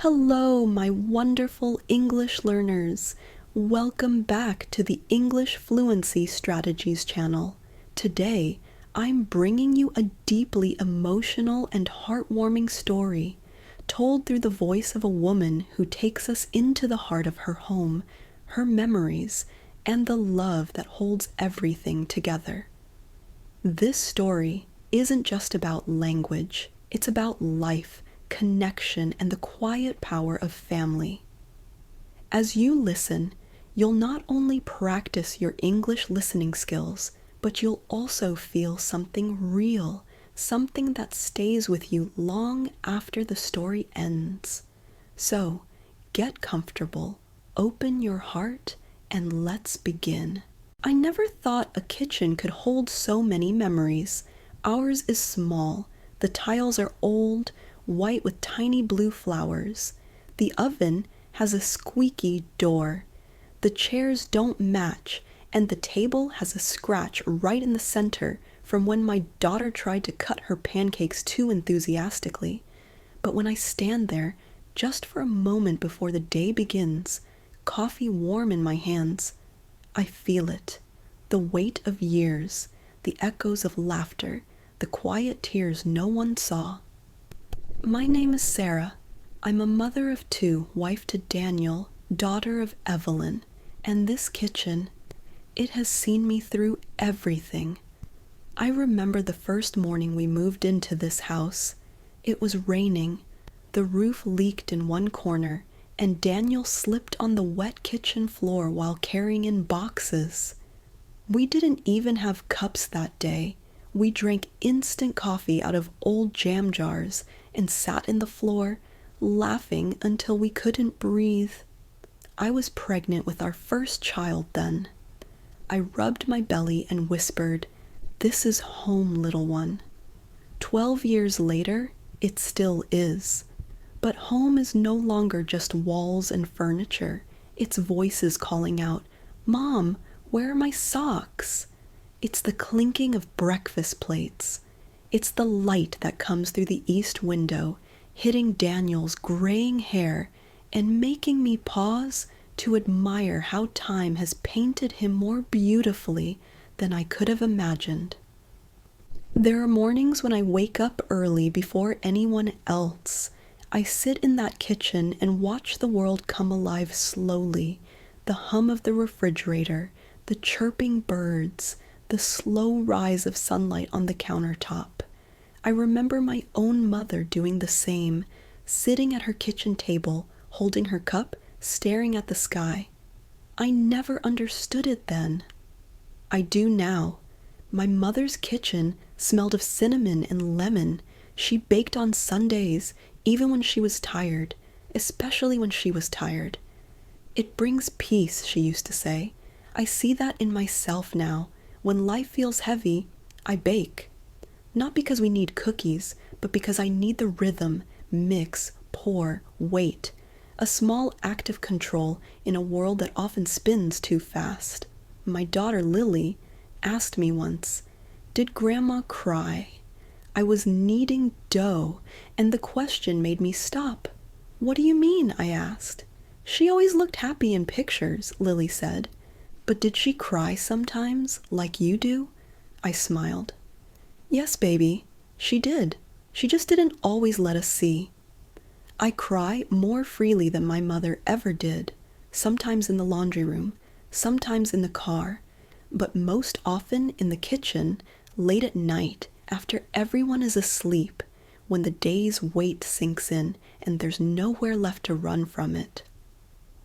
Hello, my wonderful English learners. Welcome back to the English Fluency Strategies channel. Today, I'm bringing you a deeply emotional and heartwarming story, told through the voice of a woman who takes us into the heart of her home, her memories, and the love that holds everything together. This story isn't just about language, it's about life, connection, and the quiet power of family. As you listen, you'll not only practice your English listening skills, but you'll also feel something real, something that stays with you long after the story ends. So, get comfortable, open your heart, and let's begin. I never thought a kitchen could hold so many memories. Ours is small. The tiles are old, white with tiny blue flowers. The oven has a squeaky door. The chairs don't match, and the table has a scratch right in the center from when my daughter tried to cut her pancakes too enthusiastically. But when I stand there, just for a moment before the day begins, coffee warm in my hands, I feel it. The weight of years, the echoes of laughter, the quiet tears no one saw. My name is Sarah. I'm a mother of two, wife to Daniel, daughter of Evelyn, and this kitchen, it has seen me through everything. I remember the first morning we moved into this house. It was raining. The roof leaked in one corner, and Daniel slipped on the wet kitchen floor while carrying in boxes. We didn't even have cups that day. We drank instant coffee out of old jam jars and sat in the floor, laughing until we couldn't breathe. I was pregnant with our first child then. I rubbed my belly and whispered, "This is home, little one." 12 years later, it still is. But home is no longer just walls and furniture. It's voices calling out, "Mom, where are my socks?" It's the clinking of breakfast plates. It's the light that comes through the east window, hitting Daniel's graying hair and making me pause to admire how time has painted him more beautifully than I could have imagined. There are mornings when I wake up early before anyone else. I sit in that kitchen and watch the world come alive slowly, the hum of the refrigerator, the chirping birds, the slow rise of sunlight on the countertop. I remember my own mother doing the same, sitting at her kitchen table, holding her cup, staring at the sky. I never understood it then. I do now. My mother's kitchen smelled of cinnamon and lemon. She baked on Sundays, even when she was tired, especially when she was tired. "It brings peace," she used to say. I see that in myself now. When life feels heavy, I bake. Not because we need cookies, but because I need the rhythm, mix, pour, wait. A small act of control in a world that often spins too fast. My daughter Lily asked me once, "Did Grandma cry?" I was kneading dough, and the question made me stop. "What do you mean?" I asked. "She always looked happy in pictures," Lily said. "But did she cry sometimes, like you do?" I smiled. "Yes, baby, she did. She just didn't always let us see." I cry more freely than my mother ever did, sometimes in the laundry room, sometimes in the car, but most often in the kitchen, late at night, after everyone is asleep, when the day's weight sinks in and there's nowhere left to run from it.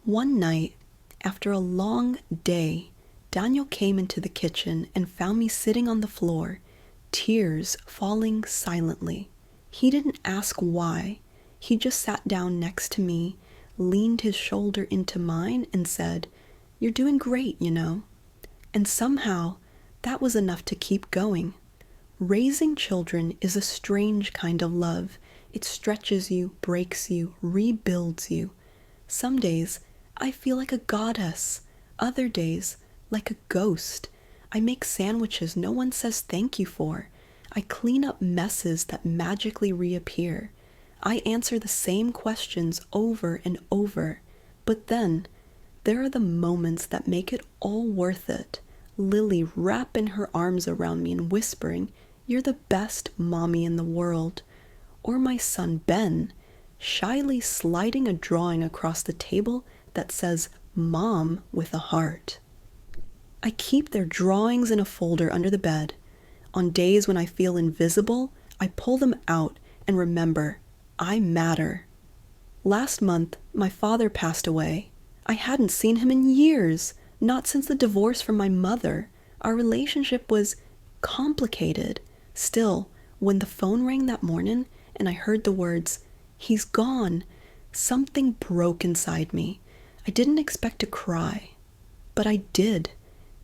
One night, after a long day, Daniel came into the kitchen and found me sitting on the floor, tears falling silently. He didn't ask why. He just sat down next to me, leaned his shoulder into mine, and said, "You're doing great, you know." And somehow, that was enough to keep going. Raising children is a strange kind of love. It stretches you, breaks you, rebuilds you. Some days, I feel like a goddess. Other days, like a ghost. I make sandwiches no one says thank you for. I clean up messes that magically reappear. I answer the same questions over and over, but then there are the moments that make it all worth it. Lily wrapping her arms around me and whispering, "You're the best mommy in the world." Or my son Ben, shyly sliding a drawing across the table that says "Mom" with a heart. I keep their drawings in a folder under the bed. On days when I feel invisible, I pull them out and remember, I matter. Last month, my father passed away. I hadn't seen him in years, not since the divorce from my mother. Our relationship was complicated. Still, when the phone rang that morning and I heard the words, "He's gone," something broke inside me. I didn't expect to cry, but I did.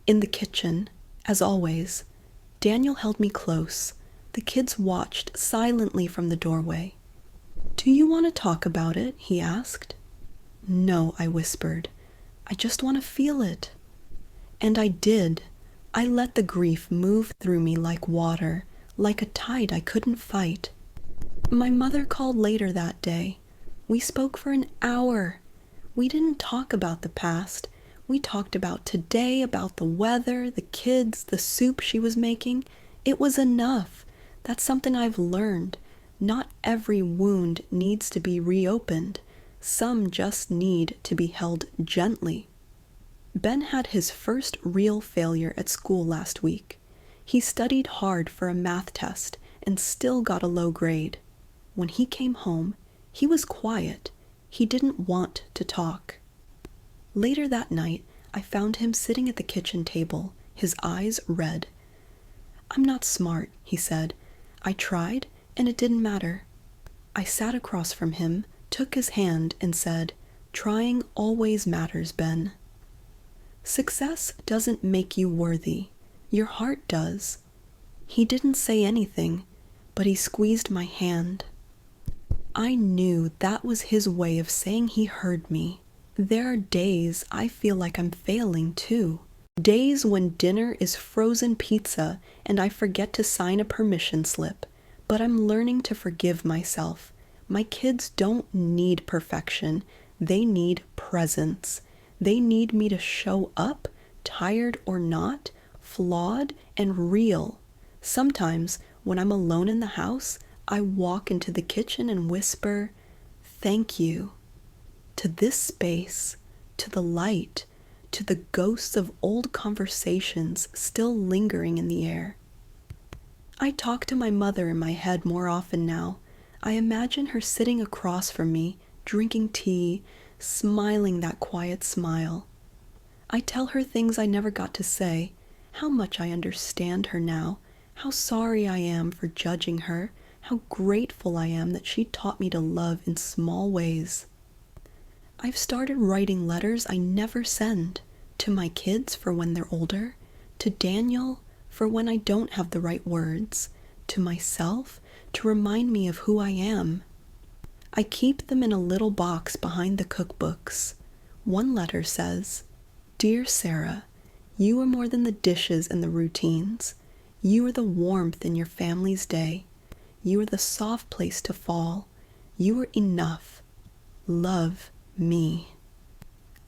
In the kitchen, as always, Daniel held me close. The kids watched silently from the doorway. "Do you want to talk about it?" he asked. "No," I whispered. "I just want to feel it." And I did. I let the grief move through me like water, like a tide I couldn't fight. My mother called later that day. We spoke for an hour. We didn't talk about the past. We talked about today, about the weather, the kids, the soup she was making. It was enough. That's something I've learned. Not every wound needs to be reopened. Some just need to be held gently. Ben had his first real failure at school last week. He studied hard for a math test and still got a low grade. When he came home, he was quiet. He didn't want to talk. Later that night, I found him sitting at the kitchen table, his eyes red. "I'm not smart," he said. "I tried, and it didn't matter." I sat across from him, took his hand, and said, "Trying always matters, Ben. Success doesn't make you worthy. Your heart does." He didn't say anything, but he squeezed my hand. I knew that was his way of saying he heard me. There are days I feel like I'm failing too. Days when dinner is frozen pizza and I forget to sign a permission slip. But I'm learning to forgive myself. My kids don't need perfection. They need presence. They need me to show up, tired or not, flawed and real. Sometimes, when I'm alone in the house, I walk into the kitchen and whisper, "Thank you." To this space, to the light, to the ghosts of old conversations still lingering in the air. I talk to my mother in my head more often now. I imagine her sitting across from me, drinking tea, smiling that quiet smile. I tell her things I never got to say, how much I understand her now, how sorry I am for judging her, how grateful I am that she taught me to love in small ways. I've started writing letters I never send, to my kids for when they're older, to Daniel for when I don't have the right words, to myself to remind me of who I am. I keep them in a little box behind the cookbooks. One letter says, "Dear Sarah, you are more than the dishes and the routines. You are the warmth in your family's day. You are the soft place to fall. You are enough. Love me."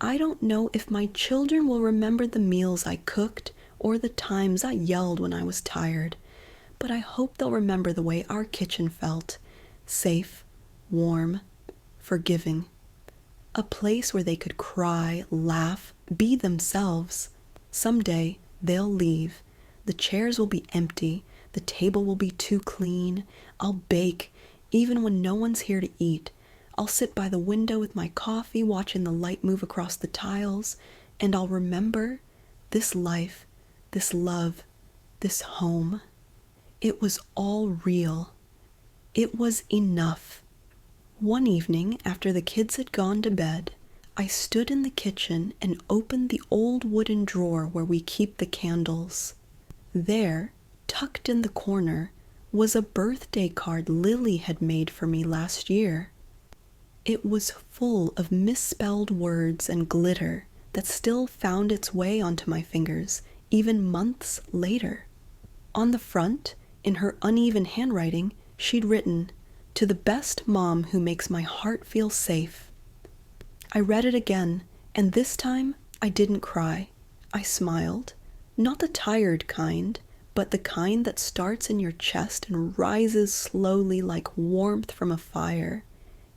I don't know if my children will remember the meals I cooked or the times I yelled when I was tired, but I hope they'll remember the way our kitchen felt, safe, warm, forgiving. A place where they could cry, laugh, be themselves. Someday they'll leave. The chairs will be empty. The table will be too clean. I'll bake, even when no one's here to eat. I'll sit by the window with my coffee, watching the light move across the tiles, and I'll remember this life, this love, this home. It was all real. It was enough. One evening, after the kids had gone to bed, I stood in the kitchen and opened the old wooden drawer where we keep the candles. There, tucked in the corner, was a birthday card Lily had made for me last year. It was full of misspelled words and glitter that still found its way onto my fingers, even months later. On the front, in her uneven handwriting, she'd written, To the best mom who makes my heart feel safe. I read it again, and this time I didn't cry. I smiled. Not the tired kind, but the kind that starts in your chest and rises slowly like warmth from a fire.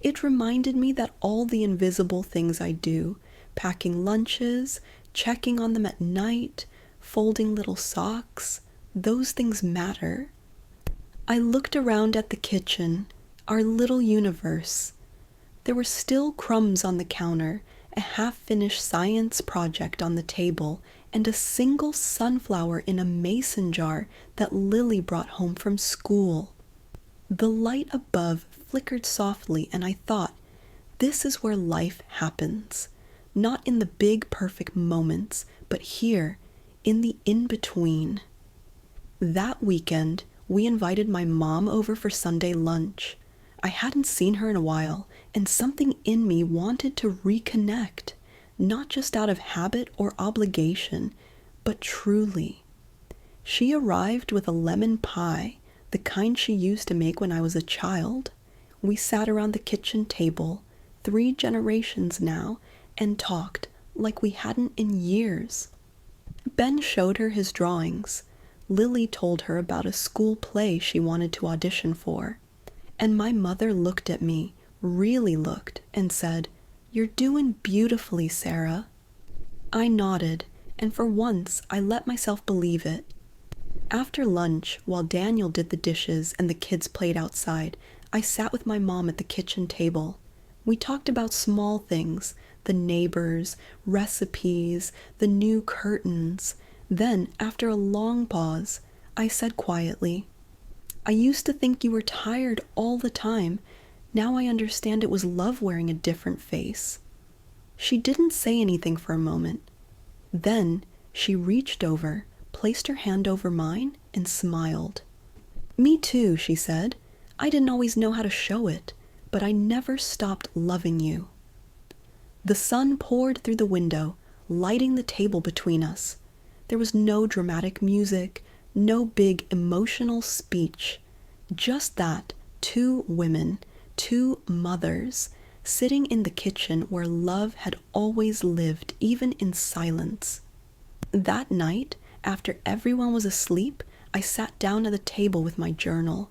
It reminded me that all the invisible things I do, packing lunches, checking on them at night, folding little socks, those things matter. I looked around at the kitchen, our little universe. There were still crumbs on the counter, a half-finished science project on the table, and a single sunflower in a mason jar that Lily brought home from school. The light above flickered softly, and I thought, this is where life happens. Not in the big, perfect moments, but here, in the in-between. That weekend, we invited my mom over for Sunday lunch. I hadn't seen her in a while, and something in me wanted to reconnect, not just out of habit or obligation, but truly. She arrived with a lemon pie, the kind she used to make when I was a child. We sat around the kitchen table, 3 generations now, and talked like we hadn't in years. Ben showed her his drawings. Lily told her about a school play she wanted to audition for. And my mother looked at me, really looked, and said, "You're doing beautifully, Sarah." I nodded, and for once I let myself believe it. After lunch, while Daniel did the dishes and the kids played outside, I sat with my mom at the kitchen table. We talked about small things, the neighbors, recipes, the new curtains. Then, after a long pause, I said quietly, "I used to think you were tired all the time. Now I understand it was love wearing a different face." She didn't say anything for a moment. Then she reached over, placed her hand over mine, and smiled. "Me too," she said. "I didn't always know how to show it, but I never stopped loving you." The sun poured through the window, lighting the table between us. There was no dramatic music, no big emotional speech. Just that, 2 women, 2 mothers, sitting in the kitchen where love had always lived, even in silence. That night, after everyone was asleep, I sat down at the table with my journal.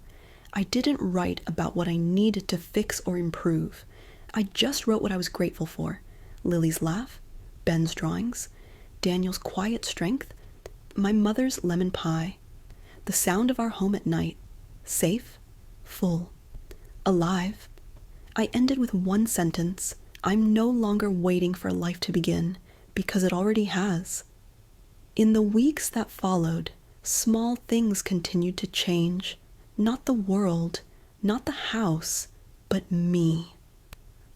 I didn't write about what I needed to fix or improve. I just wrote what I was grateful for. Lily's laugh, Ben's drawings, Daniel's quiet strength, my mother's lemon pie, the sound of our home at night, safe, full, alive. I ended with one sentence. I'm no longer waiting for life to begin, because it already has. In the weeks that followed, small things continued to change. Not the world, not the house, but me.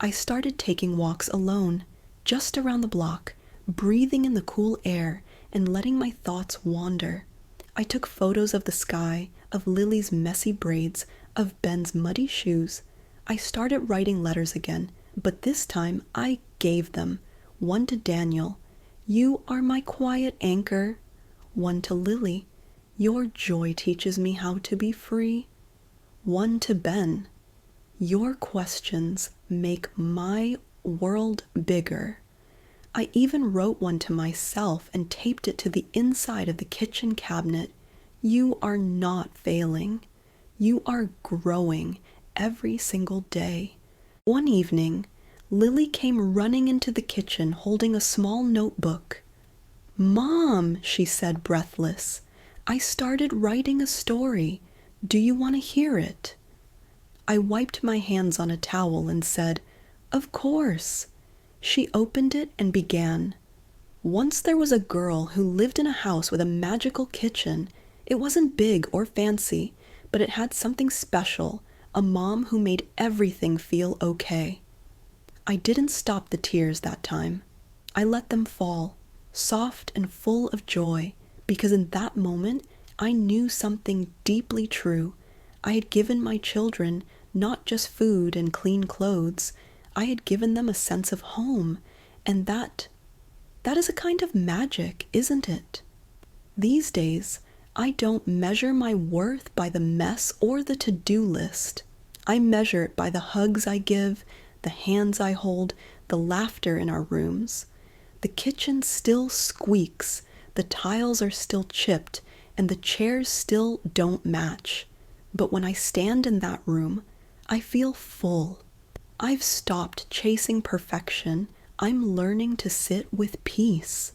I started taking walks alone, just around the block, breathing in the cool air and letting my thoughts wander. I took photos of the sky, of Lily's messy braids, of Ben's muddy shoes. I started writing letters again, but this time I gave them. One to Daniel, "You are my quiet anchor." One to Lily, "Your joy teaches me how to be free." One to Ben, "Your questions make my world bigger." I even wrote one to myself and taped it to the inside of the kitchen cabinet. "You are not failing. You are growing every single day." One evening, Lily came running into the kitchen holding a small notebook. "Mom," she said, breathless, "I started writing a story. Do you want to hear it?" I wiped my hands on a towel and said, "Of course." She opened it and began. Once there was a girl who lived in a house with a magical kitchen. It wasn't big or fancy, but it had something special, a mom who made everything feel okay. I didn't stop the tears that time. I let them fall, soft and full of joy, because in that moment I knew something deeply true. I had given my children not just food and clean clothes. I had given them a sense of home, and that is a kind of magic, isn't it? These days, I don't measure my worth by the mess or the to-do list. I measure it by the hugs I give, the hands I hold, the laughter in our rooms. The kitchen still squeaks, the tiles are still chipped, and the chairs still don't match. But when I stand in that room, I feel full. I've stopped chasing perfection. I'm learning to sit with peace.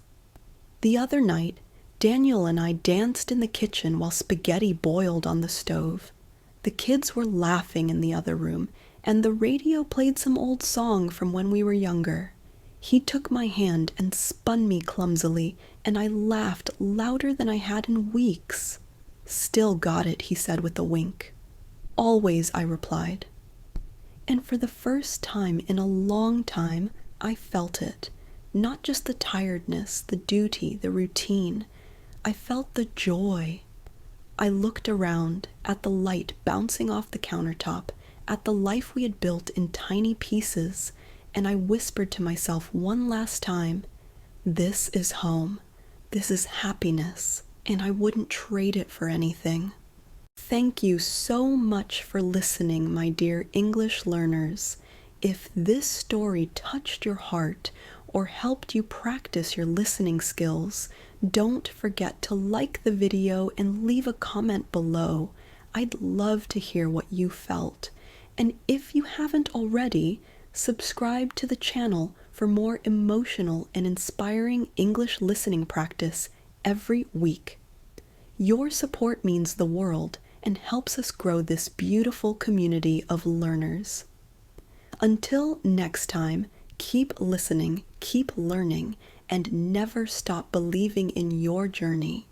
The other night, Daniel and I danced in the kitchen while spaghetti boiled on the stove. The kids were laughing in the other room, and the radio played some old song from when we were younger. He took my hand and spun me clumsily, and I laughed louder than I had in weeks. "Still got it," he said with a wink. "Always," I replied. And for the first time in a long time, I felt it. Not just the tiredness, the duty, the routine. I felt the joy. I looked around at the light bouncing off the countertop, at the life we had built in tiny pieces, and I whispered to myself one last time, "This is home. This is happiness, and I wouldn't trade it for anything." Thank you so much for listening, my dear English learners. If this story touched your heart or helped you practice your listening skills, don't forget to like the video and leave a comment below. I'd love to hear what you felt. And if you haven't already, subscribe to the channel for more emotional and inspiring English listening practice every week. Your support means the world and helps us grow this beautiful community of learners. Until next time, keep listening, keep learning, and never stop believing in your journey.